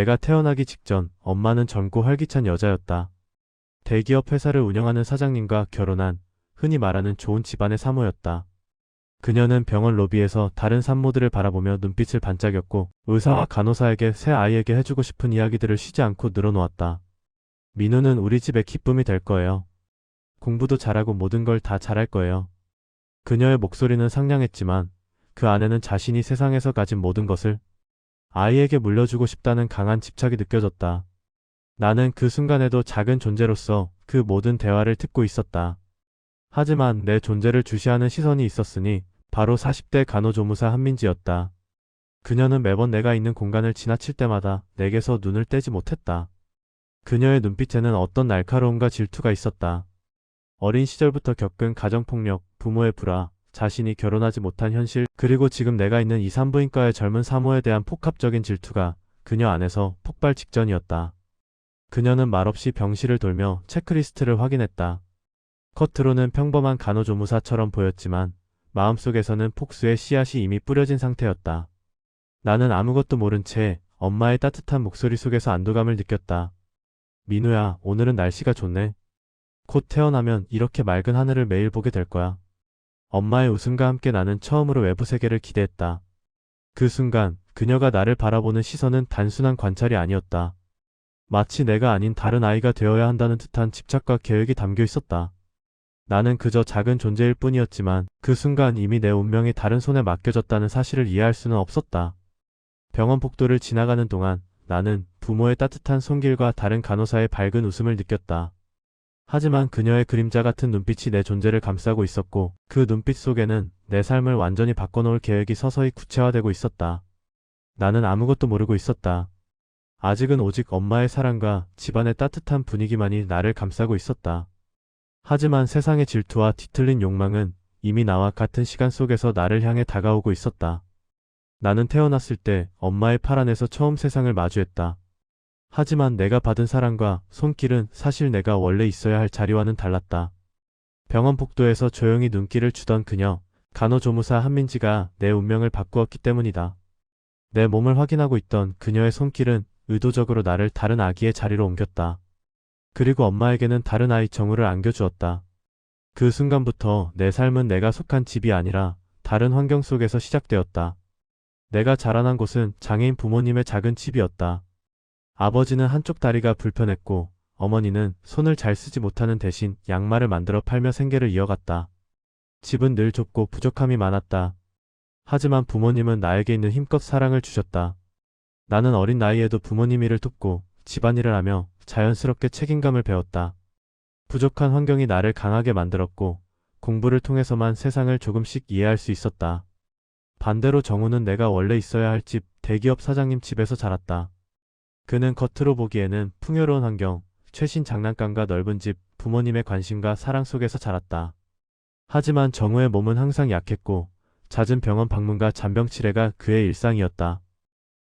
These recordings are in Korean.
내가 태어나기 직전 엄마는 젊고 활기찬 여자였다. 대기업 회사를 운영하는 사장님과 결혼한 흔히 말하는 좋은 집안의 사모였다. 그녀는 병원 로비에서 다른 산모들을 바라보며 눈빛을 반짝였고 의사와 간호사에게 새 아이에게 해주고 싶은 이야기들을 쉬지 않고 늘어놓았다. 민우는 우리 집의 기쁨이 될 거예요. 공부도 잘하고 모든 걸 다 잘할 거예요. 그녀의 목소리는 상냥했지만 그 안에는 자신이 세상에서 가진 모든 것을 아이에게 물려주고 싶다는 강한 집착이 느껴졌다. 나는 그 순간에도 작은 존재로서 그 모든 대화를 듣고 있었다. 하지만 내 존재를 주시하는 시선이 있었으니 바로 40대 간호조무사 한민지였다. 그녀는 매번 내가 있는 공간을 지나칠 때마다 내게서 눈을 떼지 못했다. 그녀의 눈빛에는 어떤 날카로움과 질투가 있었다. 어린 시절부터 겪은 가정폭력, 부모의 불화, 자신이 결혼하지 못한 현실, 그리고 지금 내가 있는 이 산부인과의 젊은 사모에 대한 폭압적인 질투가 그녀 안에서 폭발 직전이었다. 그녀는 말없이 병실을 돌며 체크리스트를 확인했다. 겉으로는 평범한 간호조무사처럼 보였지만 마음속에서는 폭수의 씨앗이 이미 뿌려진 상태였다. 나는 아무것도 모른 채 엄마의 따뜻한 목소리 속에서 안도감을 느꼈다. 민우야, 오늘은 날씨가 좋네. 곧 태어나면 이렇게 맑은 하늘을 매일 보게 될 거야. 엄마의 웃음과 함께 나는 처음으로 외부 세계를 기대했다. 그 순간 그녀가 나를 바라보는 시선은 단순한 관찰이 아니었다. 마치 내가 아닌 다른 아이가 되어야 한다는 듯한 집착과 계획이 담겨 있었다. 나는 그저 작은 존재일 뿐이었지만 그 순간 이미 내 운명이 다른 손에 맡겨졌다는 사실을 이해할 수는 없었다. 병원 복도를 지나가는 동안 나는 부모의 따뜻한 손길과 다른 간호사의 밝은 웃음을 느꼈다. 하지만 그녀의 그림자 같은 눈빛이 내 존재를 감싸고 있었고 그 눈빛 속에는 내 삶을 완전히 바꿔놓을 계획이 서서히 구체화되고 있었다. 나는 아무것도 모르고 있었다. 아직은 오직 엄마의 사랑과 집안의 따뜻한 분위기만이 나를 감싸고 있었다. 하지만 세상의 질투와 뒤틀린 욕망은 이미 나와 같은 시간 속에서 나를 향해 다가오고 있었다. 나는 태어났을 때 엄마의 팔 안에서 처음 세상을 마주했다. 하지만 내가 받은 사랑과 손길은 사실 내가 원래 있어야 할 자리와는 달랐다. 병원 복도에서 조용히 눈길을 주던 그녀, 간호조무사 한민지가 내 운명을 바꾸었기 때문이다. 내 몸을 확인하고 있던 그녀의 손길은 의도적으로 나를 다른 아기의 자리로 옮겼다. 그리고 엄마에게는 다른 아이 정우를 안겨주었다. 그 순간부터 내 삶은 내가 속한 집이 아니라 다른 환경 속에서 시작되었다. 내가 자라난 곳은 장애인 부모님의 작은 집이었다. 아버지는 한쪽 다리가 불편했고 어머니는 손을 잘 쓰지 못하는 대신 양말을 만들어 팔며 생계를 이어갔다. 집은 늘 좁고 부족함이 많았다. 하지만 부모님은 나에게 있는 힘껏 사랑을 주셨다. 나는 어린 나이에도 부모님 일을 돕고 집안일을 하며 자연스럽게 책임감을 배웠다. 부족한 환경이 나를 강하게 만들었고 공부를 통해서만 세상을 조금씩 이해할 수 있었다. 반대로 정우는 내가 원래 있어야 할 집, 대기업 사장님 집에서 자랐다. 그는 겉으로 보기에는 풍요로운 환경, 최신 장난감과 넓은 집, 부모님의 관심과 사랑 속에서 자랐다. 하지만 정우의 몸은 항상 약했고 잦은 병원 방문과 잔병 치레가 그의 일상이었다.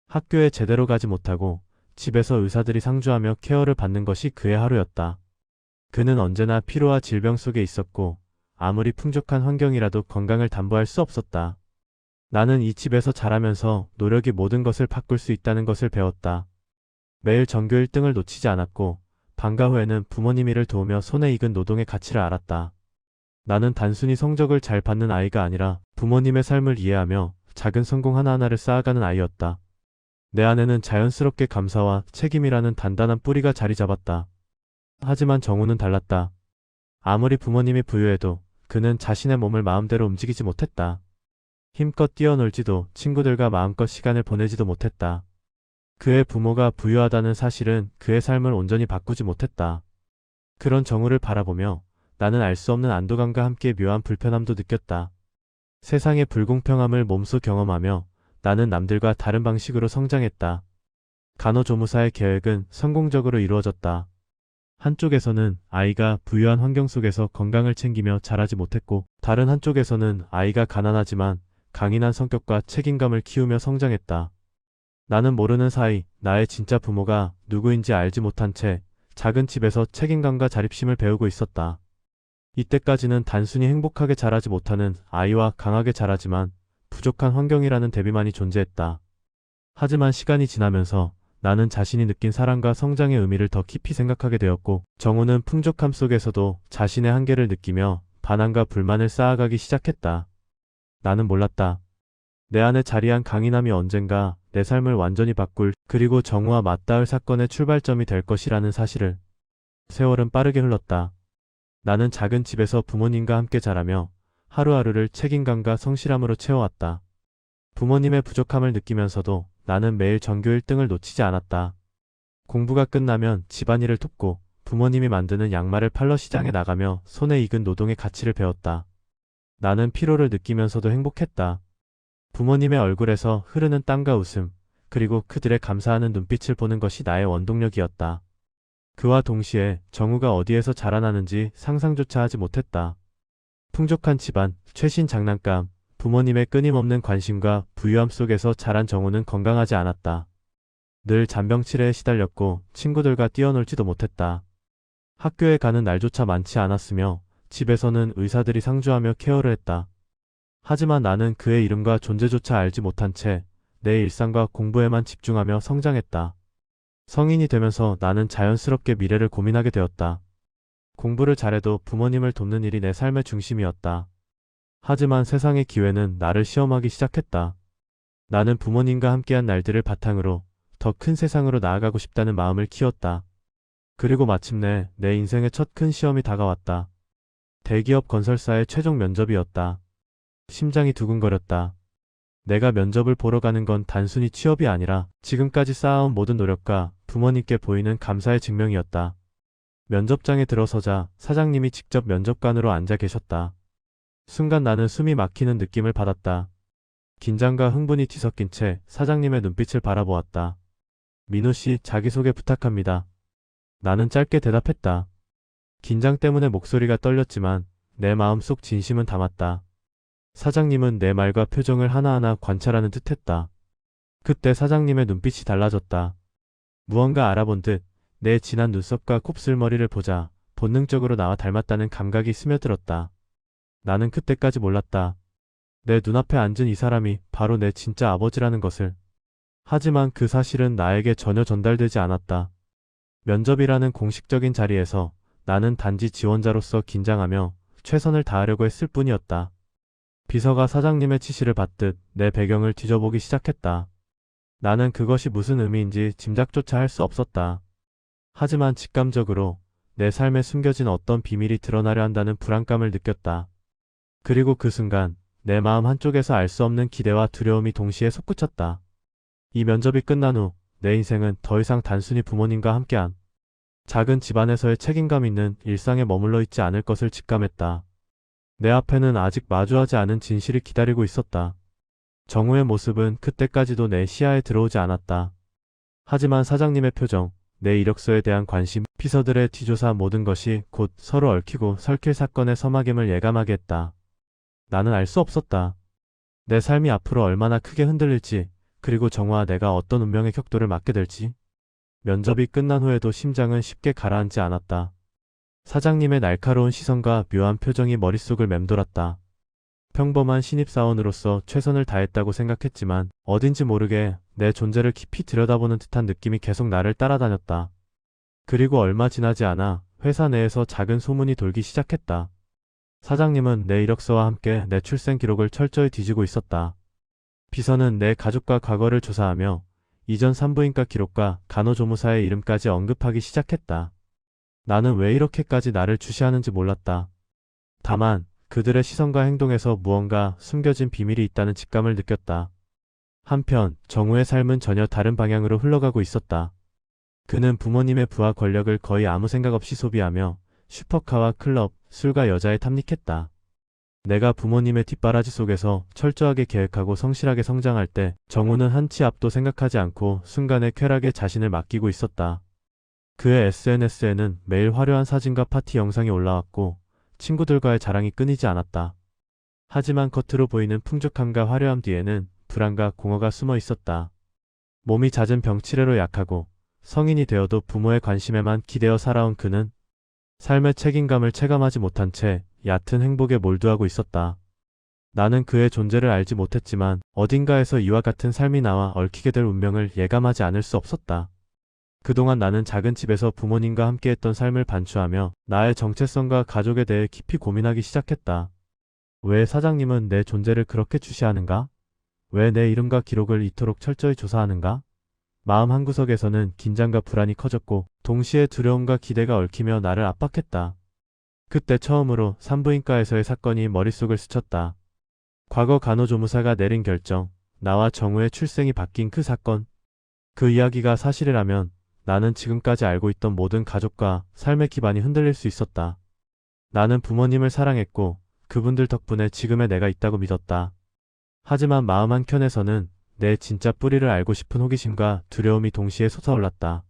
학교에 제대로 가지 못하고 집에서 의사들이 상주하며 케어를 받는 것이 그의 하루였다. 그는 언제나 피로와 질병 속에 있었고 아무리 풍족한 환경이라도 건강을 담보할 수 없었다. 나는 이 집에서 자라면서 노력이 모든 것을 바꿀 수 있다는 것을 배웠다. 매일 전교 1등을 놓치지 않았고 방과 후에는 부모님 일을 도우며 손에 익은 노동의 가치를 알았다. 나는 단순히 성적을 잘 받는 아이가 아니라 부모님의 삶을 이해하며 작은 성공 하나하나를 쌓아가는 아이였다. 내 안에는 자연스럽게 감사와 책임이라는 단단한 뿌리가 자리 잡았다. 하지만 정우는 달랐다. 아무리 부모님이 부유해도 그는 자신의 몸을 마음대로 움직이지 못했다. 힘껏 뛰어놀지도 친구들과 마음껏 시간을 보내지도 못했다. 그의 부모가 부유하다는 사실은 그의 삶을 온전히 바꾸지 못했다. 그런 정우를 바라보며 나는 알 수 없는 안도감과 함께 묘한 불편함도 느꼈다. 세상의 불공평함을 몸소 경험하며 나는 남들과 다른 방식으로 성장했다. 간호조무사의 계획은 성공적으로 이루어졌다. 한쪽에서는 아이가 부유한 환경 속에서 건강을 챙기며 자라지 못했고 다른 한쪽에서는 아이가 가난하지만 강인한 성격과 책임감을 키우며 성장했다. 나는 모르는 사이 나의 진짜 부모가 누구인지 알지 못한 채 작은 집에서 책임감과 자립심을 배우고 있었다. 이때까지는 단순히 행복하게 자라지 못하는 아이와 강하게 자라지만 부족한 환경이라는 대비만이 존재했다. 하지만 시간이 지나면서 나는 자신이 느낀 사랑과 성장의 의미를 더 깊이 생각하게 되었고, 정우는 풍족함 속에서도 자신의 한계를 느끼며 반항과 불만을 쌓아가기 시작했다. 나는 몰랐다. 내 안에 자리한 강인함이 언젠가 내 삶을 완전히 바꿀, 그리고 정우와 맞닿을 사건의 출발점이 될 것이라는 사실을. 세월은 빠르게 흘렀다. 나는 작은 집에서 부모님과 함께 자라며 하루하루를 책임감과 성실함으로 채워왔다. 부모님의 부족함을 느끼면서도 나는 매일 전교 1등을 놓치지 않았다. 공부가 끝나면 집안일을 돕고 부모님이 만드는 양말을 팔러 시장에 나가며 손에 익은 노동의 가치를 배웠다. 나는 피로를 느끼면서도 행복했다. 부모님의 얼굴에서 흐르는 땀과 웃음, 그리고 그들의 감사하는 눈빛을 보는 것이 나의 원동력이었다. 그와 동시에 정우가 어디에서 자라나는지 상상조차 하지 못했다. 풍족한 집안, 최신 장난감, 부모님의 끊임없는 관심과 부유함 속에서 자란 정우는 건강하지 않았다. 늘 잔병치레에 시달렸고 친구들과 뛰어놀지도 못했다. 학교에 가는 날조차 많지 않았으며 집에서는 의사들이 상주하며 케어를 했다. 하지만 나는 그의 이름과 존재조차 알지 못한 채 내 일상과 공부에만 집중하며 성장했다. 성인이 되면서 나는 자연스럽게 미래를 고민하게 되었다. 공부를 잘해도 부모님을 돕는 일이 내 삶의 중심이었다. 하지만 세상의 기회는 나를 시험하기 시작했다. 나는 부모님과 함께한 날들을 바탕으로 더 큰 세상으로 나아가고 싶다는 마음을 키웠다. 그리고 마침내 내 인생의 첫 큰 시험이 다가왔다. 대기업 건설사의 최종 면접이었다. 심장이 두근거렸다. 내가 면접을 보러 가는 건 단순히 취업이 아니라 지금까지 쌓아온 모든 노력과 부모님께 보이는 감사의 증명이었다. 면접장에 들어서자 사장님이 직접 면접관으로 앉아 계셨다. 순간 나는 숨이 막히는 느낌을 받았다. 긴장과 흥분이 뒤섞인 채 사장님의 눈빛을 바라보았다. 민호 씨, 자기소개 부탁합니다. 나는 짧게 대답했다. 긴장 때문에 목소리가 떨렸지만 내 마음속 진심은 담았다. 사장님은 내 말과 표정을 하나하나 관찰하는 듯했다. 그때 사장님의 눈빛이 달라졌다. 무언가 알아본 듯 내 진한 눈썹과 곱슬머리를 보자 본능적으로 나와 닮았다는 감각이 스며들었다. 나는 그때까지 몰랐다. 내 눈앞에 앉은 이 사람이 바로 내 진짜 아버지라는 것을. 하지만 그 사실은 나에게 전혀 전달되지 않았다. 면접이라는 공식적인 자리에서 나는 단지 지원자로서 긴장하며 최선을 다하려고 했을 뿐이었다. 비서가 사장님의 지시를 받듯 내 배경을 뒤져보기 시작했다. 나는 그것이 무슨 의미인지 짐작조차 할 수 없었다. 하지만 직감적으로 내 삶에 숨겨진 어떤 비밀이 드러나려 한다는 불안감을 느꼈다. 그리고 그 순간 내 마음 한쪽에서 알 수 없는 기대와 두려움이 동시에 솟구쳤다. 이 면접이 끝난 후 내 인생은 더 이상 단순히 부모님과 함께한 작은 집안에서의 책임감 있는 일상에 머물러 있지 않을 것을 직감했다. 내 앞에는 아직 마주하지 않은 진실이 기다리고 있었다. 정우의 모습은 그때까지도 내 시야에 들어오지 않았다. 하지만 사장님의 표정, 내 이력서에 대한 관심, 비서들의 뒤조사 모든 것이 곧 서로 얽히고 설킬 사건의 서막임을 예감하게 했다. 나는 알 수 없었다. 내 삶이 앞으로 얼마나 크게 흔들릴지, 그리고 정우와 내가 어떤 운명의 격돌을 맞게 될지. 면접이 끝난 후에도 심장은 쉽게 가라앉지 않았다. 사장님의 날카로운 시선과 묘한 표정이 머릿속을 맴돌았다. 평범한 신입사원으로서 최선을 다했다고 생각했지만 어딘지 모르게 내 존재를 깊이 들여다보는 듯한 느낌이 계속 나를 따라다녔다. 그리고 얼마 지나지 않아 회사 내에서 작은 소문이 돌기 시작했다. 사장님은 내 이력서와 함께 내 출생 기록을 철저히 뒤지고 있었다. 비서는 내 가족과 과거를 조사하며 이전 산부인과 기록과 간호조무사의 이름까지 언급하기 시작했다. 나는 왜 이렇게까지 나를 주시하는지 몰랐다. 다만 그들의 시선과 행동에서 무언가 숨겨진 비밀이 있다는 직감을 느꼈다. 한편 정우의 삶은 전혀 다른 방향으로 흘러가고 있었다. 그는 부모님의 부와 권력을 거의 아무 생각 없이 소비하며 슈퍼카와 클럽, 술과 여자에 탐닉했다. 내가 부모님의 뒷바라지 속에서 철저하게 계획하고 성실하게 성장할 때 정우는 한 치 앞도 생각하지 않고 순간의 쾌락에 자신을 맡기고 있었다. 그의 SNS에는 매일 화려한 사진과 파티 영상이 올라왔고 친구들과의 자랑이 끊이지 않았다. 하지만 겉으로 보이는 풍족함과 화려함 뒤에는 불안과 공허가 숨어 있었다. 몸이 잦은 병치레로 약하고 성인이 되어도 부모의 관심에만 기대어 살아온 그는 삶의 책임감을 체감하지 못한 채 얕은 행복에 몰두하고 있었다. 나는 그의 존재를 알지 못했지만 어딘가에서 이와 같은 삶이 나와 얽히게 될 운명을 예감하지 않을 수 없었다. 그동안 나는 작은 집에서 부모님과 함께했던 삶을 반추하며 나의 정체성과 가족에 대해 깊이 고민하기 시작했다. 왜 사장님은 내 존재를 그렇게 주시하는가? 왜 내 이름과 기록을 이토록 철저히 조사하는가? 마음 한구석에서는 긴장과 불안이 커졌고 동시에 두려움과 기대가 얽히며 나를 압박했다. 그때 처음으로 산부인과에서의 사건이 머릿속을 스쳤다. 과거 간호조무사가 내린 결정, 나와 정우의 출생이 바뀐 그 사건. 그 이야기가 사실이라면 나는 지금까지 알고 있던 모든 가족과 삶의 기반이 흔들릴 수 있었다. 나는 부모님을 사랑했고 그분들 덕분에 지금의 내가 있다고 믿었다. 하지만 마음 한켠에서는 내 진짜 뿌리를 알고 싶은 호기심과 두려움이 동시에 솟아올랐다.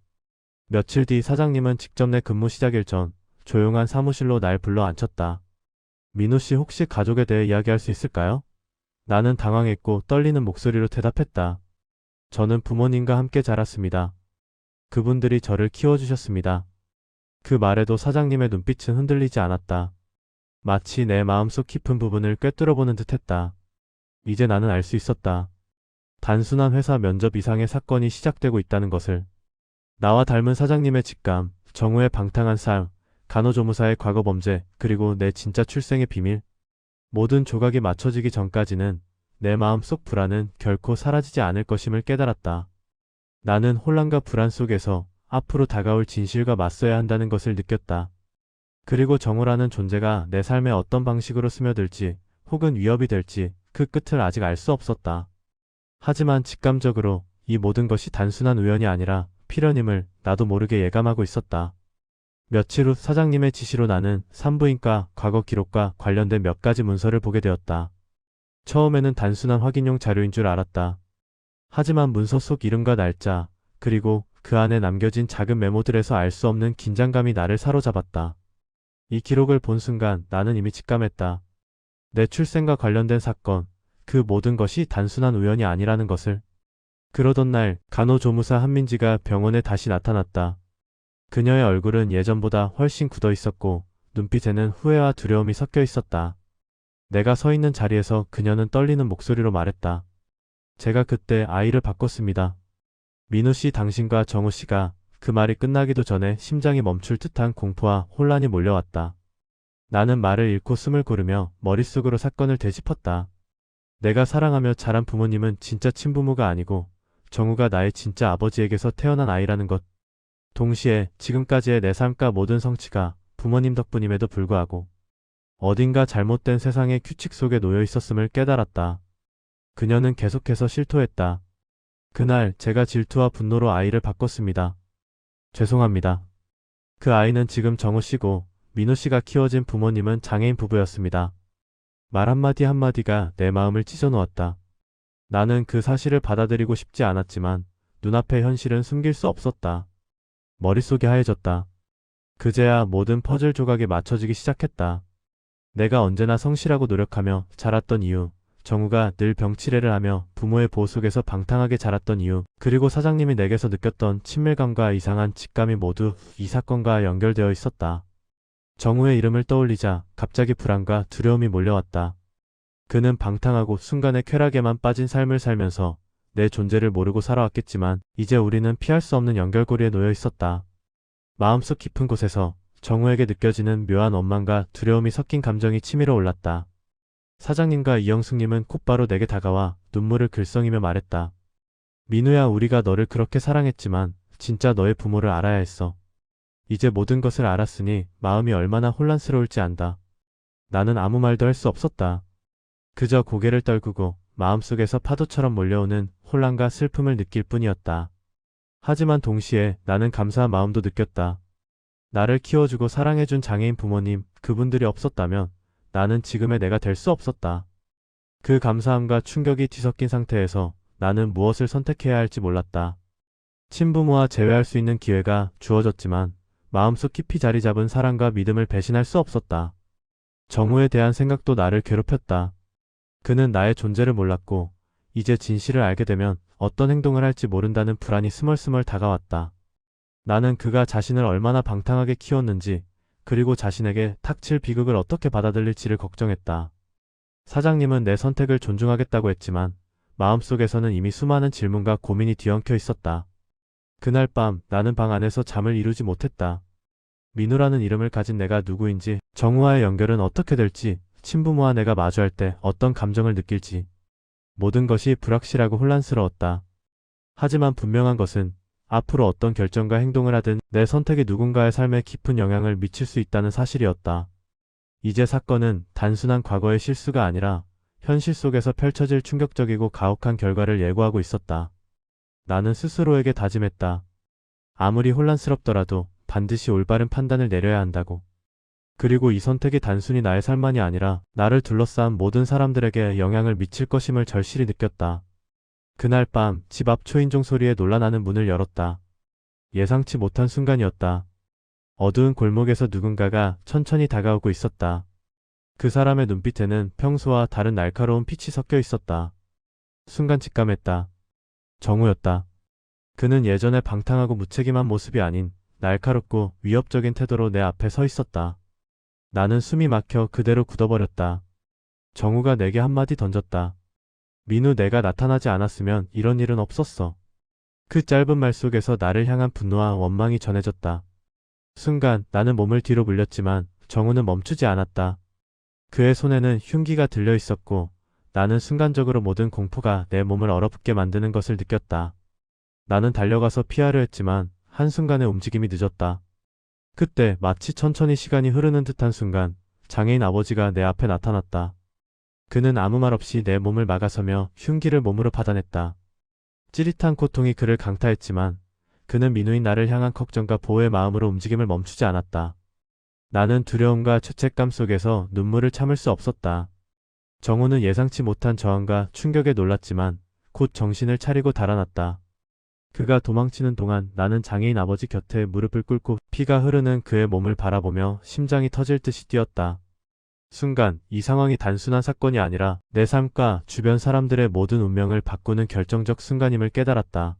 며칠 뒤 사장님은 직접 내 근무 시작일 전 조용한 사무실로 날 불러 앉혔다. 민우 씨 혹시 가족에 대해 이야기할 수 있을까요? 나는 당황했고 떨리는 목소리로 대답했다. 저는 부모님과 함께 자랐습니다. 그분들이 저를 키워주셨습니다. 그 말에도 사장님의 눈빛은 흔들리지 않았다. 마치 내 마음속 깊은 부분을 꿰뚫어보는 듯했다. 이제 나는 알 수 있었다. 단순한 회사 면접 이상의 사건이 시작되고 있다는 것을. 나와 닮은 사장님의 직감, 정우의 방탕한 삶, 간호조무사의 과거 범죄, 그리고 내 진짜 출생의 비밀. 모든 조각이 맞춰지기 전까지는 내 마음속 불안은 결코 사라지지 않을 것임을 깨달았다. 나는 혼란과 불안 속에서 앞으로 다가올 진실과 맞서야 한다는 것을 느꼈다. 그리고 정우라는 존재가 내 삶에 어떤 방식으로 스며들지 혹은 위협이 될지 그 끝을 아직 알 수 없었다. 하지만 직감적으로 이 모든 것이 단순한 우연이 아니라 필연임을 나도 모르게 예감하고 있었다. 며칠 후 사장님의 지시로 나는 산부인과 과거 기록과 관련된 몇 가지 문서를 보게 되었다. 처음에는 단순한 확인용 자료인 줄 알았다. 하지만 문서 속 이름과 날짜, 그리고 그 안에 남겨진 작은 메모들에서 알 수 없는 긴장감이 나를 사로잡았다. 이 기록을 본 순간 나는 이미 직감했다. 내 출생과 관련된 사건, 그 모든 것이 단순한 우연이 아니라는 것을. 그러던 날 간호조무사 한민지가 병원에 다시 나타났다. 그녀의 얼굴은 예전보다 훨씬 굳어 있었고 눈빛에는 후회와 두려움이 섞여 있었다. 내가 서 있는 자리에서 그녀는 떨리는 목소리로 말했다. 제가 그때 아이를 바꿨습니다. 민우 씨, 당신과 정우 씨가. 그 말이 끝나기도 전에 심장이 멈출 듯한 공포와 혼란이 몰려왔다. 나는 말을 잃고 숨을 고르며 머릿속으로 사건을 되짚었다. 내가 사랑하며 자란 부모님은 진짜 친부모가 아니고 정우가 나의 진짜 아버지에게서 태어난 아이라는 것. 동시에 지금까지의 내 삶과 모든 성취가 부모님 덕분임에도 불구하고 어딘가 잘못된 세상의 규칙 속에 놓여 있었음을 깨달았다. 그녀는 계속해서 실토했다. 그날 제가 질투와 분노로 아이를 바꿨습니다. 죄송합니다. 그 아이는 지금 정우 씨고 민우 씨가 키워진 부모님은 장애인 부부였습니다. 말 한마디 한마디가 내 마음을 찢어놓았다. 나는 그 사실을 받아들이고 싶지 않았지만 눈앞의 현실은 숨길 수 없었다. 머릿속이 하얘졌다. 그제야 모든 퍼즐 조각이 맞춰지기 시작했다. 내가 언제나 성실하고 노력하며 자랐던 이유, 정우가 늘 병치레를 하며 부모의 보호 속에서 방탕하게 자랐던 이유, 그리고 사장님이 내게서 느꼈던 친밀감과 이상한 직감이 모두 이 사건과 연결되어 있었다. 정우의 이름을 떠올리자 갑자기 불안과 두려움이 몰려왔다. 그는 방탕하고 순간의 쾌락에만 빠진 삶을 살면서 내 존재를 모르고 살아왔겠지만 이제 우리는 피할 수 없는 연결고리에 놓여 있었다. 마음속 깊은 곳에서 정우에게 느껴지는 묘한 원망과 두려움이 섞인 감정이 치밀어 올랐다. 사장님과 이영숙님은 곧바로 내게 다가와 눈물을 글썽이며 말했다. 민우야, 우리가 너를 그렇게 사랑했지만 진짜 너의 부모를 알아야 했어. 이제 모든 것을 알았으니 마음이 얼마나 혼란스러울지 안다. 나는 아무 말도 할 수 없었다. 그저 고개를 떨구고 마음속에서 파도처럼 몰려오는 혼란과 슬픔을 느낄 뿐이었다. 하지만 동시에 나는 감사한 마음도 느꼈다. 나를 키워주고 사랑해준 장애인 부모님, 그분들이 없었다면 나는 지금의 내가 될 수 없었다. 그 감사함과 충격이 뒤섞인 상태에서 나는 무엇을 선택해야 할지 몰랐다. 친부모와 재회할 수 있는 기회가 주어졌지만 마음속 깊이 자리 잡은 사랑과 믿음을 배신할 수 없었다. 정우에 대한 생각도 나를 괴롭혔다. 그는 나의 존재를 몰랐고 이제 진실을 알게 되면 어떤 행동을 할지 모른다는 불안이 스멀스멀 다가왔다. 나는 그가 자신을 얼마나 방탕하게 키웠는지, 그리고 자신에게 닥칠 비극을 어떻게 받아들일지를 걱정했다. 사장님은 내 선택을 존중하겠다고 했지만 마음속에서는 이미 수많은 질문과 고민이 뒤엉켜 있었다. 그날 밤 나는 방 안에서 잠을 이루지 못했다. 민우라는 이름을 가진 내가 누구인지, 정우와의 연결은 어떻게 될지, 친부모와 내가 마주할 때 어떤 감정을 느낄지, 모든 것이 불확실하고 혼란스러웠다. 하지만 분명한 것은 앞으로 어떤 결정과 행동을 하든 내 선택이 누군가의 삶에 깊은 영향을 미칠 수 있다는 사실이었다. 이제 사건은 단순한 과거의 실수가 아니라 현실 속에서 펼쳐질 충격적이고 가혹한 결과를 예고하고 있었다. 나는 스스로에게 다짐했다. 아무리 혼란스럽더라도 반드시 올바른 판단을 내려야 한다고. 그리고 이 선택이 단순히 나의 삶만이 아니라 나를 둘러싼 모든 사람들에게 영향을 미칠 것임을 절실히 느꼈다. 그날 밤 집 앞 초인종 소리에 놀라 나는 문을 열었다. 예상치 못한 순간이었다. 어두운 골목에서 누군가가 천천히 다가오고 있었다. 그 사람의 눈빛에는 평소와 다른 날카로운 빛이 섞여 있었다. 순간 직감했다. 정우였다. 그는 예전의 방탕하고 무책임한 모습이 아닌 날카롭고 위협적인 태도로 내 앞에 서 있었다. 나는 숨이 막혀 그대로 굳어버렸다. 정우가 내게 한마디 던졌다. 민우, 내가 나타나지 않았으면 이런 일은 없었어. 그 짧은 말 속에서 나를 향한 분노와 원망이 전해졌다. 순간 나는 몸을 뒤로 물렸지만 정우는 멈추지 않았다. 그의 손에는 흉기가 들려 있었고 나는 순간적으로 모든 공포가 내 몸을 얼어붙게 만드는 것을 느꼈다. 나는 달려가서 피하려 했지만 한순간에 움직임이 늦었다. 그때 마치 천천히 시간이 흐르는 듯한 순간 장애인 아버지가 내 앞에 나타났다. 그는 아무 말 없이 내 몸을 막아서며 흉기를 몸으로 받아냈다. 찌릿한 고통이 그를 강타했지만 그는 민우인 나를 향한 걱정과 보호의 마음으로 움직임을 멈추지 않았다. 나는 두려움과 죄책감 속에서 눈물을 참을 수 없었다. 정우는 예상치 못한 저항과 충격에 놀랐지만 곧 정신을 차리고 달아났다. 그가 도망치는 동안 나는 장애인 아버지 곁에 무릎을 꿇고 피가 흐르는 그의 몸을 바라보며 심장이 터질 듯이 뛰었다. 순간 이 상황이 단순한 사건이 아니라 내 삶과 주변 사람들의 모든 운명을 바꾸는 결정적 순간임을 깨달았다.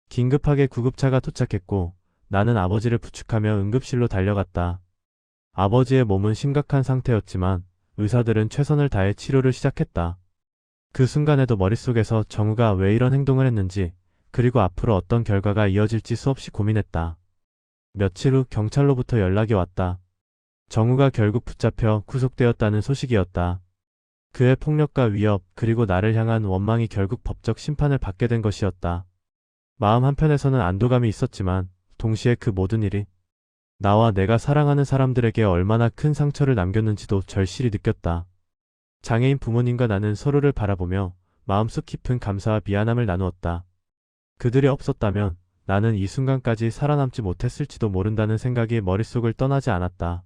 긴급하게 구급차가 도착했고 나는 아버지를 부축하며 응급실로 달려갔다. 아버지의 몸은 심각한 상태였지만 의사들은 최선을 다해 치료를 시작했다. 그 순간에도 머릿속에서 정우가 왜 이런 행동을 했는지, 그리고 앞으로 어떤 결과가 이어질지 수없이 고민했다. 며칠 후 경찰로부터 연락이 왔다. 정우가 결국 붙잡혀 구속되었다는 소식이었다. 그의 폭력과 위협, 그리고 나를 향한 원망이 결국 법적 심판을 받게 된 것이었다. 마음 한편에서는 안도감이 있었지만 동시에 그 모든 일이 나와 내가 사랑하는 사람들에게 얼마나 큰 상처를 남겼는지도 절실히 느꼈다. 장애인 부모님과 나는 서로를 바라보며 마음속 깊은 감사와 미안함을 나누었다. 그들이 없었다면 나는 이 순간까지 살아남지 못했을지도 모른다는 생각이 머릿속을 떠나지 않았다.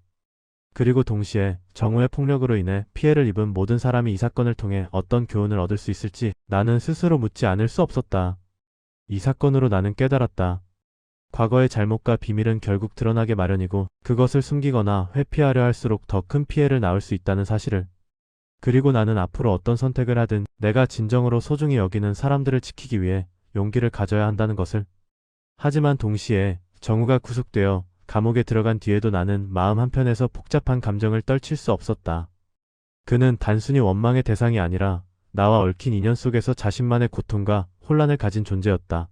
그리고 동시에 정우의 폭력으로 인해 피해를 입은 모든 사람이 이 사건을 통해 어떤 교훈을 얻을 수 있을지 나는 스스로 묻지 않을 수 없었다. 이 사건으로 나는 깨달았다. 과거의 잘못과 비밀은 결국 드러나게 마련이고 그것을 숨기거나 회피하려 할수록 더 큰 피해를 낳을 수 있다는 사실을. 그리고 나는 앞으로 어떤 선택을 하든 내가 진정으로 소중히 여기는 사람들을 지키기 위해 용기를 가져야 한다는 것을. 하지만 동시에 정우가 구속되어 감옥에 들어간 뒤에도 나는 마음 한편에서 복잡한 감정을 떨칠 수 없었다. 그는 단순히 원망의 대상이 아니라 나와 얽힌 인연 속에서 자신만의 고통과 혼란을 가진 존재였다.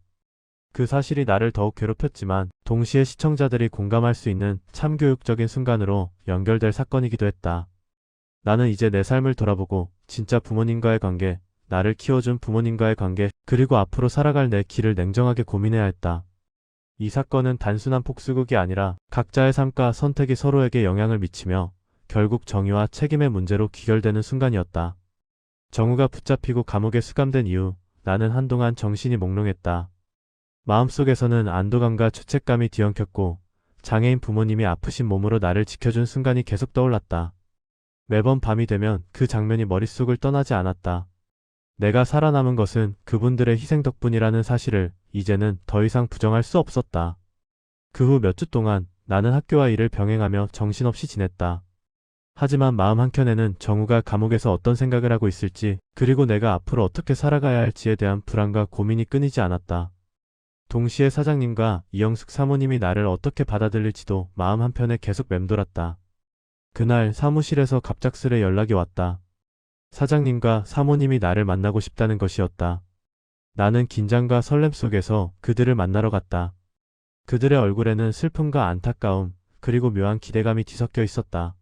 그 사실이 나를 더욱 괴롭혔지만 동시에 시청자들이 공감할 수 있는 참교육적인 순간으로 연결될 사건이기도 했다. 나는 이제 내 삶을 돌아보고 진짜 부모님과의 관계, 나를 키워준 부모님과의 관계, 그리고 앞으로 살아갈 내 길을 냉정하게 고민해야 했다. 이 사건은 단순한 폭수극이 아니라 각자의 삶과 선택이 서로에게 영향을 미치며 결국 정의와 책임의 문제로 귀결되는 순간이었다. 정우가 붙잡히고 감옥에 수감된 이후 나는 한동안 정신이 몽롱했다. 마음속에서는 안도감과 죄책감이 뒤엉켰고 장애인 부모님이 아프신 몸으로 나를 지켜준 순간이 계속 떠올랐다. 매번 밤이 되면 그 장면이 머릿속을 떠나지 않았다. 내가 살아남은 것은 그분들의 희생 덕분이라는 사실을 이제는 더 이상 부정할 수 없었다. 그 후 몇 주 동안 나는 학교와 일을 병행하며 정신없이 지냈다. 하지만 마음 한켠에는 정우가 감옥에서 어떤 생각을 하고 있을지, 그리고 내가 앞으로 어떻게 살아가야 할지에 대한 불안과 고민이 끊이지 않았다. 동시에 사장님과 이영숙 사모님이 나를 어떻게 받아들일지도 마음 한편에 계속 맴돌았다. 그날 사무실에서 갑작스레 연락이 왔다. 사장님과 사모님이 나를 만나고 싶다는 것이었다. 나는 긴장과 설렘 속에서 그들을 만나러 갔다. 그들의 얼굴에는 슬픔과 안타까움, 그리고 묘한 기대감이 뒤섞여 있었다.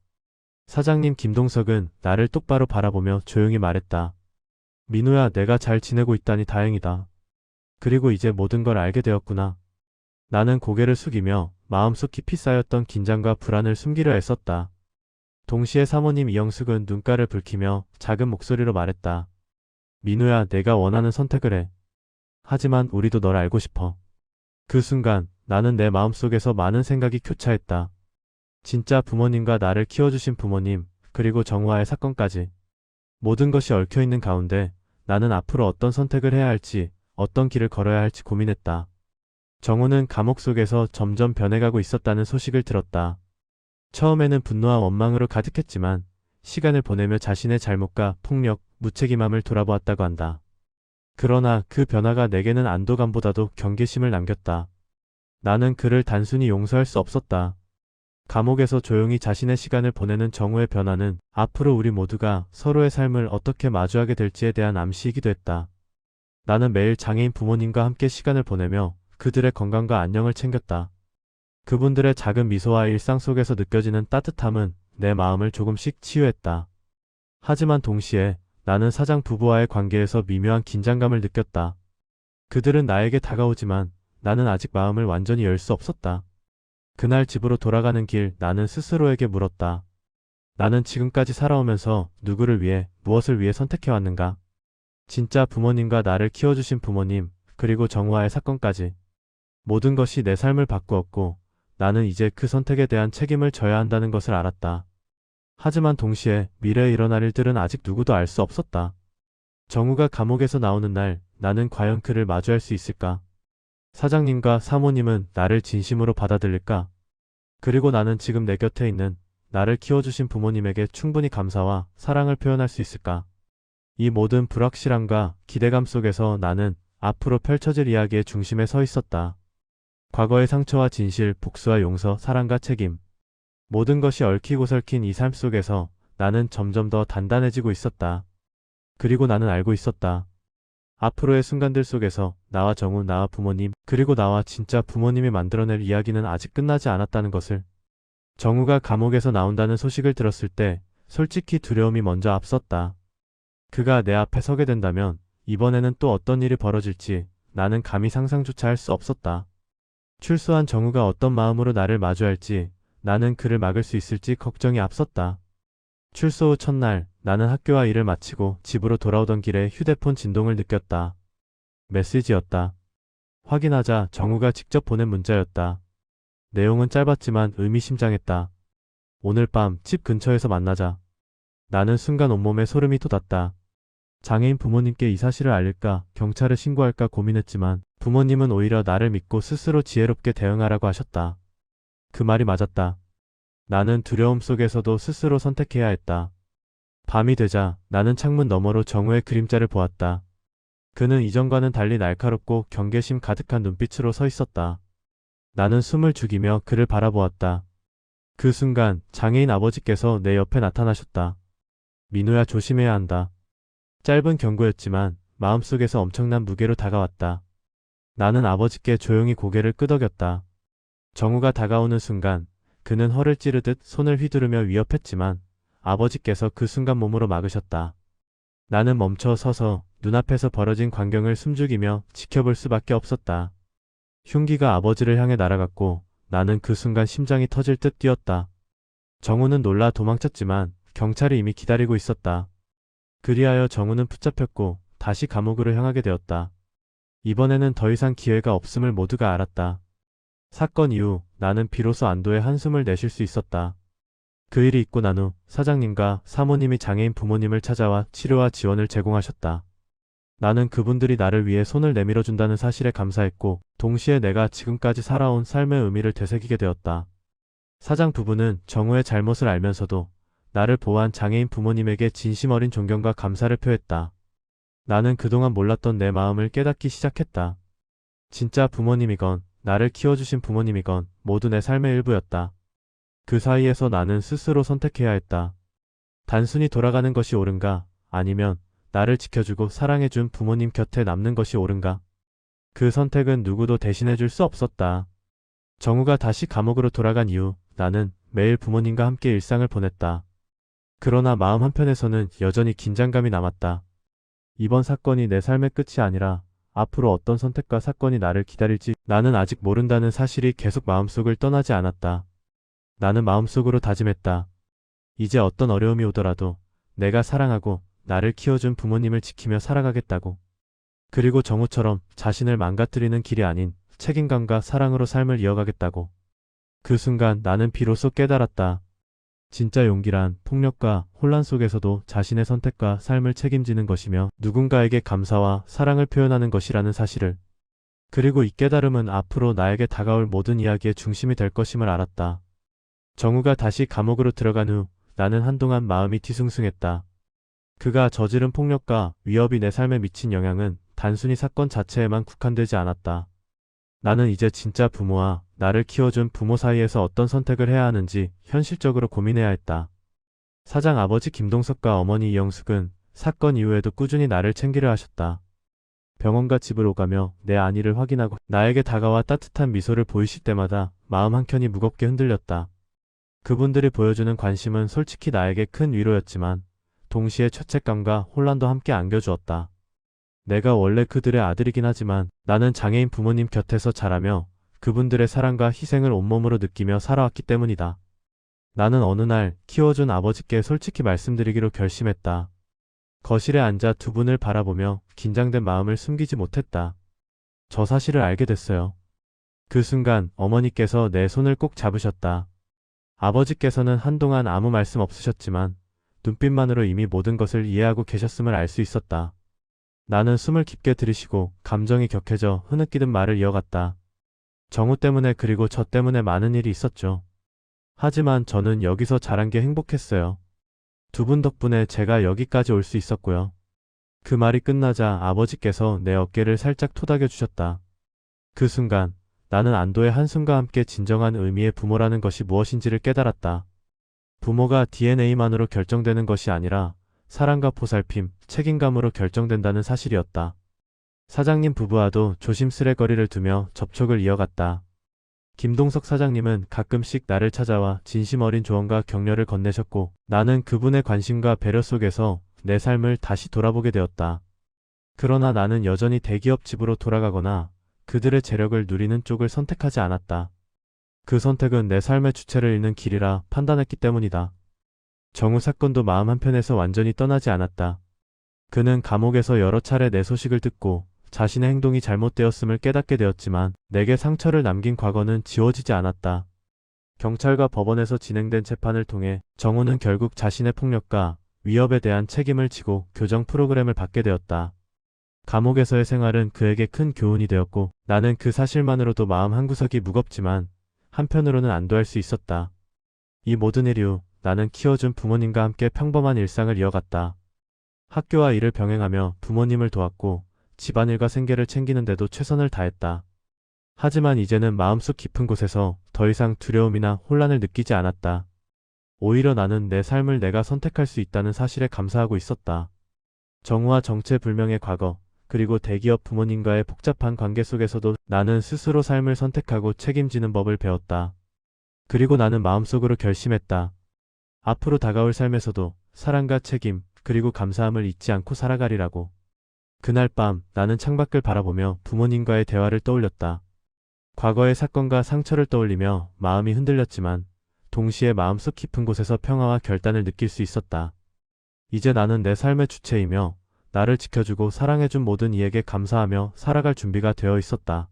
사장님 김동석은 나를 똑바로 바라보며 조용히 말했다. 민우야, 내가 잘 지내고 있다니 다행이다. 그리고 이제 모든 걸 알게 되었구나. 나는 고개를 숙이며 마음속 깊이 쌓였던 긴장과 불안을 숨기려 애썼다. 동시에 사모님 이영숙은 눈가를 붉히며 작은 목소리로 말했다. 민우야, 내가 원하는 선택을 해. 하지만 우리도 널 알고 싶어. 그 순간 나는 내 마음속에서 많은 생각이 교차했다. 진짜 부모님과 나를 키워주신 부모님, 그리고 정우와의 사건까지. 모든 것이 얽혀있는 가운데 나는 앞으로 어떤 선택을 해야 할지, 어떤 길을 걸어야 할지 고민했다. 정우는 감옥 속에서 점점 변해가고 있었다는 소식을 들었다. 처음에는 분노와 원망으로 가득했지만 시간을 보내며 자신의 잘못과 폭력, 무책임함을 돌아보았다고 한다. 그러나 그 변화가 내게는 안도감보다도 경계심을 남겼다. 나는 그를 단순히 용서할 수 없었다. 감옥에서 조용히 자신의 시간을 보내는 정우의 변화는 앞으로 우리 모두가 서로의 삶을 어떻게 마주하게 될지에 대한 암시이기도 했다. 나는 매일 장애인 부모님과 함께 시간을 보내며 그들의 건강과 안녕을 챙겼다. 그분들의 작은 미소와 일상 속에서 느껴지는 따뜻함은 내 마음을 조금씩 치유했다. 하지만 동시에 나는 사장 부부와의 관계에서 미묘한 긴장감을 느꼈다. 그들은 나에게 다가오지만 나는 아직 마음을 완전히 열 수 없었다. 그날 집으로 돌아가는 길 나는 스스로에게 물었다. 나는 지금까지 살아오면서 누구를 위해, 무엇을 위해 선택해왔는가? 진짜 부모님과 나를 키워주신 부모님, 그리고 정우와의 사건까지. 모든 것이 내 삶을 바꾸었고 나는 이제 그 선택에 대한 책임을 져야 한다는 것을 알았다. 하지만 동시에 미래에 일어날 일들은 아직 누구도 알 수 없었다. 정우가 감옥에서 나오는 날 나는 과연 그를 마주할 수 있을까? 사장님과 사모님은 나를 진심으로 받아들일까? 그리고 나는 지금 내 곁에 있는 나를 키워주신 부모님에게 충분히 감사와 사랑을 표현할 수 있을까? 이 모든 불확실함과 기대감 속에서 나는 앞으로 펼쳐질 이야기의 중심에 서 있었다. 과거의 상처와 진실, 복수와 용서, 사랑과 책임. 모든 것이 얽히고 설킨 이 삶 속에서 나는 점점 더 단단해지고 있었다. 그리고 나는 알고 있었다. 앞으로의 순간들 속에서 나와 정우, 나와 부모님, 그리고 나와 진짜 부모님이 만들어낼 이야기는 아직 끝나지 않았다는 것을. 정우가 감옥에서 나온다는 소식을 들었을 때 솔직히 두려움이 먼저 앞섰다. 그가 내 앞에 서게 된다면 이번에는 또 어떤 일이 벌어질지 나는 감히 상상조차 할 수 없었다. 출소한 정우가 어떤 마음으로 나를 마주할지, 나는 그를 막을 수 있을지 걱정이 앞섰다. 출소 후 첫날 나는 학교와 일을 마치고 집으로 돌아오던 길에 휴대폰 진동을 느꼈다. 메시지였다. 확인하자 정우가 직접 보낸 문자였다. 내용은 짧았지만 의미심장했다. 오늘 밤 집 근처에서 만나자. 나는 순간 온몸에 소름이 돋았다. 장애인 부모님께 이 사실을 알릴까, 경찰에 신고할까 고민했지만 부모님은 오히려 나를 믿고 스스로 지혜롭게 대응하라고 하셨다. 그 말이 맞았다. 나는 두려움 속에서도 스스로 선택해야 했다. 밤이 되자 나는 창문 너머로 정우의 그림자를 보았다. 그는 이전과는 달리 날카롭고 경계심 가득한 눈빛으로 서 있었다. 나는 숨을 죽이며 그를 바라보았다. 그 순간 장애인 아버지께서 내 옆에 나타나셨다. 민우야, 조심해야 한다. 짧은 경고였지만 마음속에서 엄청난 무게로 다가왔다. 나는 아버지께 조용히 고개를 끄덕였다. 정우가 다가오는 순간 그는 허를 찌르듯 손을 휘두르며 위협했지만 아버지께서 그 순간 몸으로 막으셨다. 나는 멈춰 서서 눈앞에서 벌어진 광경을 숨죽이며 지켜볼 수밖에 없었다. 흉기가 아버지를 향해 날아갔고 나는 그 순간 심장이 터질 듯 뛰었다. 정우는 놀라 도망쳤지만 경찰이 이미 기다리고 있었다. 그리하여 정우는 붙잡혔고 다시 감옥으로 향하게 되었다. 이번에는 더 이상 기회가 없음을 모두가 알았다. 사건 이후 나는 비로소 안도의 한숨을 내쉴 수 있었다. 그 일이 있고 난 후 사장님과 사모님이 장애인 부모님을 찾아와 치료와 지원을 제공하셨다. 나는 그분들이 나를 위해 손을 내밀어준다는 사실에 감사했고 동시에 내가 지금까지 살아온 삶의 의미를 되새기게 되었다. 사장 부부는 정우의 잘못을 알면서도 나를 보호한 장애인 부모님에게 진심 어린 존경과 감사를 표했다. 나는 그동안 몰랐던 내 마음을 깨닫기 시작했다. 진짜 부모님이건 나를 키워주신 부모님이건 모두 내 삶의 일부였다. 그 사이에서 나는 스스로 선택해야 했다. 단순히 돌아가는 것이 옳은가, 아니면 나를 지켜주고 사랑해준 부모님 곁에 남는 것이 옳은가? 그 선택은 누구도 대신해줄 수 없었다. 정우가 다시 감옥으로 돌아간 이후 나는 매일 부모님과 함께 일상을 보냈다. 그러나 마음 한편에서는 여전히 긴장감이 남았다. 이번 사건이 내 삶의 끝이 아니라 앞으로 어떤 선택과 사건이 나를 기다릴지 나는 아직 모른다는 사실이 계속 마음속을 떠나지 않았다. 나는 마음속으로 다짐했다. 이제 어떤 어려움이 오더라도 내가 사랑하고 나를 키워준 부모님을 지키며 살아가겠다고. 그리고 정우처럼 자신을 망가뜨리는 길이 아닌 책임감과 사랑으로 삶을 이어가겠다고. 그 순간 나는 비로소 깨달았다. 진짜 용기란 폭력과 혼란 속에서도 자신의 선택과 삶을 책임지는 것이며 누군가에게 감사와 사랑을 표현하는 것이라는 사실을. 그리고 이 깨달음은 앞으로 나에게 다가올 모든 이야기의 중심이 될 것임을 알았다. 정우가 다시 감옥으로 들어간 후 나는 한동안 마음이 뒤숭숭했다. 그가 저지른 폭력과 위협이 내 삶에 미친 영향은 단순히 사건 자체에만 국한되지 않았다. 나는 이제 진짜 부모와 나를 키워준 부모 사이에서 어떤 선택을 해야 하는지 현실적으로 고민해야 했다. 사장 아버지 김동석과 어머니 이영숙은 사건 이후에도 꾸준히 나를 챙기려 하셨다. 병원과 집을 오가며 내 안위를 확인하고 나에게 다가와 따뜻한 미소를 보이실 때마다 마음 한켠이 무겁게 흔들렸다. 그분들이 보여주는 관심은 솔직히 나에게 큰 위로였지만 동시에 죄책감과 혼란도 함께 안겨주었다. 내가 원래 그들의 아들이긴 하지만 나는 장애인 부모님 곁에서 자라며 그분들의 사랑과 희생을 온몸으로 느끼며 살아왔기 때문이다. 나는 어느 날 키워준 아버지께 솔직히 말씀드리기로 결심했다. 거실에 앉아 두 분을 바라보며 긴장된 마음을 숨기지 못했다. 저 사실을 알게 됐어요. 그 순간 어머니께서 내 손을 꼭 잡으셨다. 아버지께서는 한동안 아무 말씀 없으셨지만 눈빛만으로 이미 모든 것을 이해하고 계셨음을 알 수 있었다. 나는 숨을 깊게 들이쉬고 감정이 격해져 흐느끼듯 말을 이어갔다. 정우 때문에 그리고 저 때문에 많은 일이 있었죠. 하지만 저는 여기서 자란 게 행복했어요. 두 분 덕분에 제가 여기까지 올 수 있었고요. 그 말이 끝나자 아버지께서 내 어깨를 살짝 토닥여 주셨다. 그 순간 나는 안도의 한숨과 함께 진정한 의미의 부모라는 것이 무엇인지를 깨달았다. 부모가 DNA만으로 결정되는 것이 아니라 사랑과 보살핌, 책임감으로 결정된다는 사실이었다. 사장님 부부와도 조심스레 거리를 두며 접촉을 이어갔다. 김동석 사장님은 가끔씩 나를 찾아와 진심 어린 조언과 격려를 건네셨고 나는 그분의 관심과 배려 속에서 내 삶을 다시 돌아보게 되었다. 그러나 나는 여전히 대기업 집으로 돌아가거나 그들의 재력을 누리는 쪽을 선택하지 않았다. 그 선택은 내 삶의 주체를 잃는 길이라 판단했기 때문이다. 정우 사건도 마음 한편에서 완전히 떠나지 않았다. 그는 감옥에서 여러 차례 내 소식을 듣고 자신의 행동이 잘못되었음을 깨닫게 되었지만 내게 상처를 남긴 과거는 지워지지 않았다. 경찰과 법원에서 진행된 재판을 통해 정우는 결국 자신의 폭력과 위협에 대한 책임을 지고 교정 프로그램을 받게 되었다. 감옥에서의 생활은 그에게 큰 교훈이 되었고 나는 그 사실만으로도 마음 한구석이 무겁지만 한편으로는 안도할 수 있었다. 이 모든 일 이후 나는 키워준 부모님과 함께 평범한 일상을 이어갔다. 학교와 일을 병행하며 부모님을 도왔고 집안일과 생계를 챙기는데도 최선을 다했다. 하지만 이제는 마음속 깊은 곳에서 더 이상 두려움이나 혼란을 느끼지 않았다. 오히려 나는 내 삶을 내가 선택할 수 있다는 사실에 감사하고 있었다. 정우와 정체불명의 과거, 그리고 대기업 부모님과의 복잡한 관계 속에서도 나는 스스로 삶을 선택하고 책임지는 법을 배웠다. 그리고 나는 마음속으로 결심했다. 앞으로 다가올 삶에서도 사랑과 책임, 그리고 감사함을 잊지 않고 살아가리라고. 그날 밤 나는 창밖을 바라보며 부모님과의 대화를 떠올렸다. 과거의 사건과 상처를 떠올리며 마음이 흔들렸지만 동시에 마음속 깊은 곳에서 평화와 결단을 느낄 수 있었다. 이제 나는 내 삶의 주체이며 나를 지켜주고 사랑해준 모든 이에게 감사하며 살아갈 준비가 되어 있었다.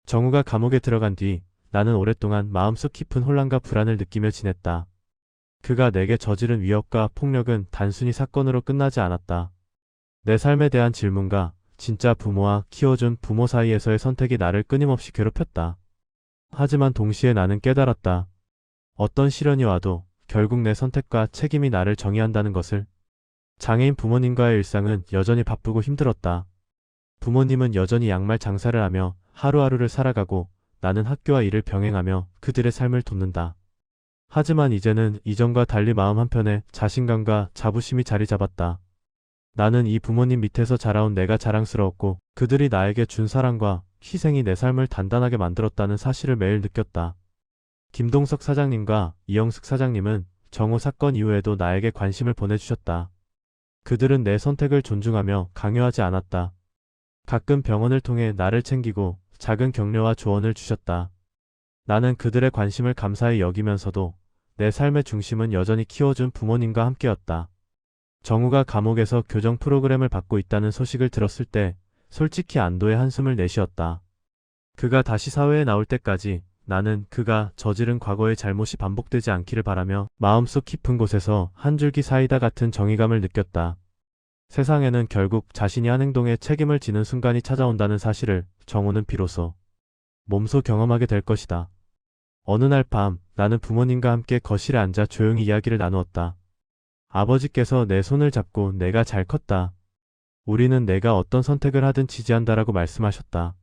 정우가 감옥에 들어간 뒤 나는 오랫동안 마음속 깊은 혼란과 불안을 느끼며 지냈다. 그가 내게 저지른 위협과 폭력은 단순히 사건으로 끝나지 않았다. 내 삶에 대한 질문과 진짜 부모와 키워준 부모 사이에서의 선택이 나를 끊임없이 괴롭혔다. 하지만 동시에 나는 깨달았다. 어떤 시련이 와도 결국 내 선택과 책임이 나를 정의한다는 것을. 장애인 부모님과의 일상은 여전히 바쁘고 힘들었다. 부모님은 여전히 양말 장사를 하며 하루하루를 살아가고 나는 학교와 일을 병행하며 그들의 삶을 돕는다. 하지만 이제는 이전과 달리 마음 한편에 자신감과 자부심이 자리 잡았다. 나는 이 부모님 밑에서 자라온 내가 자랑스러웠고 그들이 나에게 준 사랑과 희생이 내 삶을 단단하게 만들었다는 사실을 매일 느꼈다. 김동석 사장님과 이영숙 사장님은 정우 사건 이후에도 나에게 관심을 보내주셨다. 그들은 내 선택을 존중하며 강요하지 않았다. 가끔 병원을 통해 나를 챙기고 작은 격려와 조언을 주셨다. 나는 그들의 관심을 감사히 여기면서도 내 삶의 중심은 여전히 키워준 부모님과 함께였다. 정우가 감옥에서 교정 프로그램을 받고 있다는 소식을 들었을 때 솔직히 안도의 한숨을 내쉬었다. 그가 다시 사회에 나올 때까지 나는 그가 저지른 과거의 잘못이 반복되지 않기를 바라며 마음속 깊은 곳에서 한 줄기 사이다 같은 정의감을 느꼈다. 세상에는 결국 자신이 한 행동에 책임을 지는 순간이 찾아온다는 사실을 정우는 비로소 몸소 경험하게 될 것이다. 어느 날 밤 나는 부모님과 함께 거실에 앉아 조용히 이야기를 나누었다. 아버지께서 내 손을 잡고 내가 잘 컸다. 우리는 내가 어떤 선택을 하든 지지한다라고 말씀하셨다.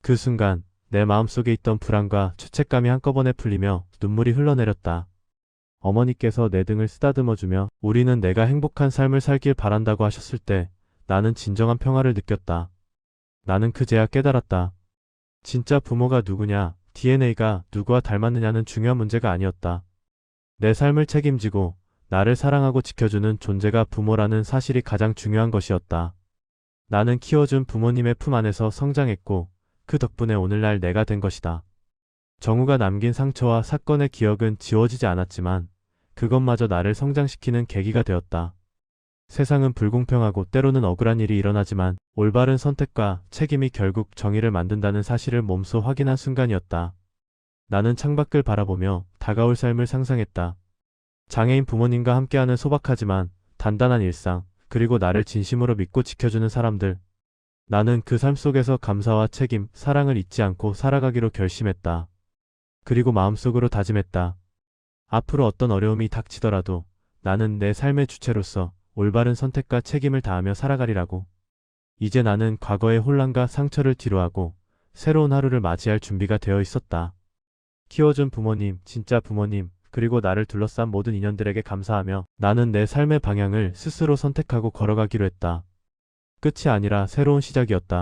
그 순간 내 마음속에 있던 불안과 죄책감이 한꺼번에 풀리며 눈물이 흘러내렸다. 어머니께서 내 등을 쓰다듬어주며 우리는 내가 행복한 삶을 살길 바란다고 하셨을 때 나는 진정한 평화를 느꼈다. 나는 그제야 깨달았다. 진짜 부모가 누구냐, DNA가 누구와 닮았느냐는 중요한 문제가 아니었다. 내 삶을 책임지고 나를 사랑하고 지켜주는 존재가 부모라는 사실이 가장 중요한 것이었다. 나는 키워준 부모님의 품 안에서 성장했고 그 덕분에 오늘날 내가 된 것이다. 정우가 남긴 상처와 사건의 기억은 지워지지 않았지만 그것마저 나를 성장시키는 계기가 되었다. 세상은 불공평하고 때로는 억울한 일이 일어나지만 올바른 선택과 책임이 결국 정의를 만든다는 사실을 몸소 확인한 순간이었다. 나는 창밖을 바라보며 다가올 삶을 상상했다. 장애인 부모님과 함께하는 소박하지만 단단한 일상, 그리고 나를 진심으로 믿고 지켜주는 사람들. 나는 그 삶 속에서 감사와 책임, 사랑을 잊지 않고 살아가기로 결심했다. 그리고 마음속으로 다짐했다. 앞으로 어떤 어려움이 닥치더라도 나는 내 삶의 주체로서 올바른 선택과 책임을 다하며 살아가리라고. 이제 나는 과거의 혼란과 상처를 뒤로하고 새로운 하루를 맞이할 준비가 되어 있었다. 키워준 부모님, 진짜 부모님, 그리고 나를 둘러싼 모든 인연들에게 감사하며 나는 내 삶의 방향을 스스로 선택하고 걸어가기로 했다. 끝이 아니라 새로운 시작이었다.